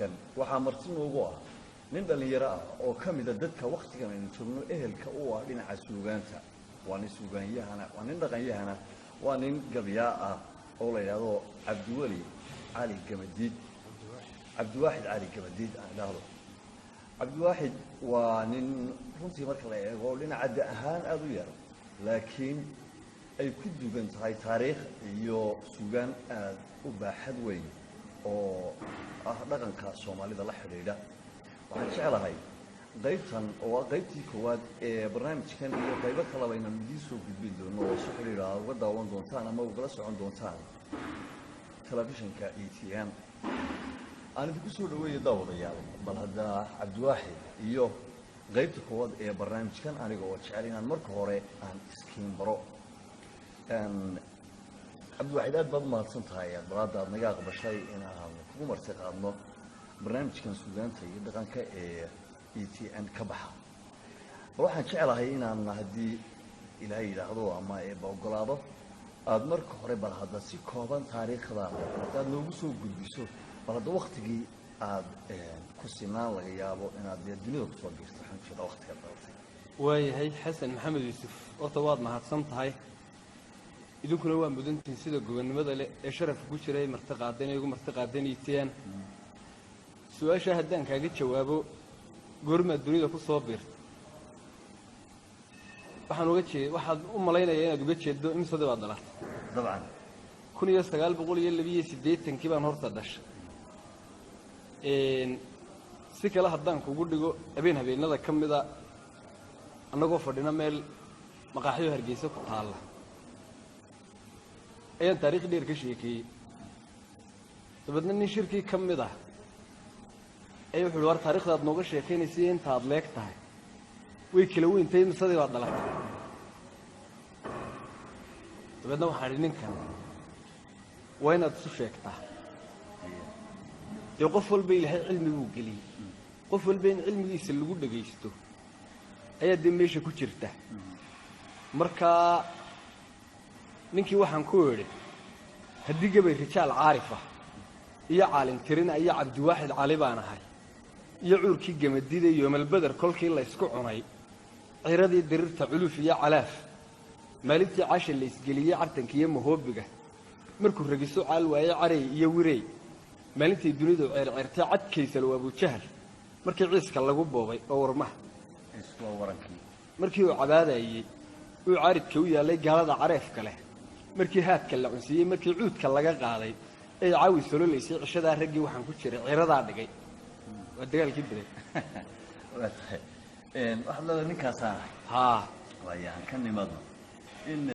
barnaamijkan waxaa marti noogu ah nin dhalinyaro ah oo ka mid ah dadka waqtigan aynu joogno ehelka u ah dhinaca suugaanta waa nin suugaanyahana waa nin dhaqanyahana waa nin gabyaa ah oo la yidhaahdo cabdiweli cali gamadiid cabdiwaaxid cali gamadiid aan idhaahdo cabdiwaaxid waa nin runtii marka la eego dhinaca da ahaan aada u yar laakiin ay ku dugan tahay taariikh iyo suugaan aada u baaxad weyn oo ah dhaqanka soomaalida la xidhiidha waxaan jeclahay qaybtan oo qaybtii koowaad ee barnaamijkan iyo qaybo kaleba inaan idiin soo gudbin doono oo si xidhiidha uga daawan doontaan ama ugala socon doontaan telefishinka ETN aan idinku soo dhaweeyo daawadayaal bal hadda cabdiwaaxid iyo qaybta koowaad ee barnaamijkan aniga oo jecel inaan marka hore aan iskiin baro cabdiwaaxid aad baad umahadsan tahay balaada aad naga aqbashay inaan kugu marti qaadno barnaamijkan suugaanta iyo dhaqanka ee ETN ka baxa bal waxaan jeclahay inaan haddii ilaahay yidhaahdo ama eeba ogolaado aada marka hore bal hadda si kooban taariikhdaada haddaad noogu soo gudbiso bal hadda waktigii aada ku sinaan laga yaabo inaad dee dunida kusoo biirto waxaan ujeedaa waktiga dalatay waayahay xasan maxamed yuusuf horta waad mahadsan tahay idinkuna waa mudantihin sida gobonnimada leh ee sharafka ku jiray marti qaadeen igu marti qaadeen ETN su-aasha haddaan kaaga jawaabo goormaad dunida ku soo biirta waxaad u malaynayaa inaad uga jeedo imsada baad dhalatay dabcan 1982 baan horta dhashay si kale haddaan kugu dhigo habeenada ka mida annagoo fadhina meel maqaaxiyo Hargeysa ku taalla ayaan taariikh dheer ka sheekeeyey dabadna nin shirkii ka mid ah ay wuxuu war taariikhdaad nooga sheekeynaysa intaad leeg tahay way kala weyntay imsadii baad dhalatay dabadna waxaan idhi ninkan waa inaad isu sheegtaa dee qof walba ilaahay cilmi buu geliyey qof walba in cilmigiisa lagu dhagaysto ayaa dee meesha ku jirta markaa ninkii waxaan ku idhi haddii gabay rijaal caarif ah iyo caalin tirina iyo cabdiwaaxid cali baan ahay iyo cuurkii gamadida iyo malbadar kolkii la isku cunay ciradii dirirta culuf iyo calaaf maalintii caasha la isgeliyey cartanka iyo mahoobiga markuu ragiso caal waaye caray iyo wirey maalintii dunidu ceerceertay cadkaysa loo abujahal markii ciiska lagu boobay oo warmaha isla warankii markii uu cabaadayay uu caaridka u yaalay gaalada careefka leh markii haadka la cunsiiyey markii cuudka laga qaaday ay caawi sololeysay cishada raggii waxaan ku jiray ciradaa dhigay waa dagaalkii diray waxaad leedahay ninkaas ah haa waayaan ka nimadno in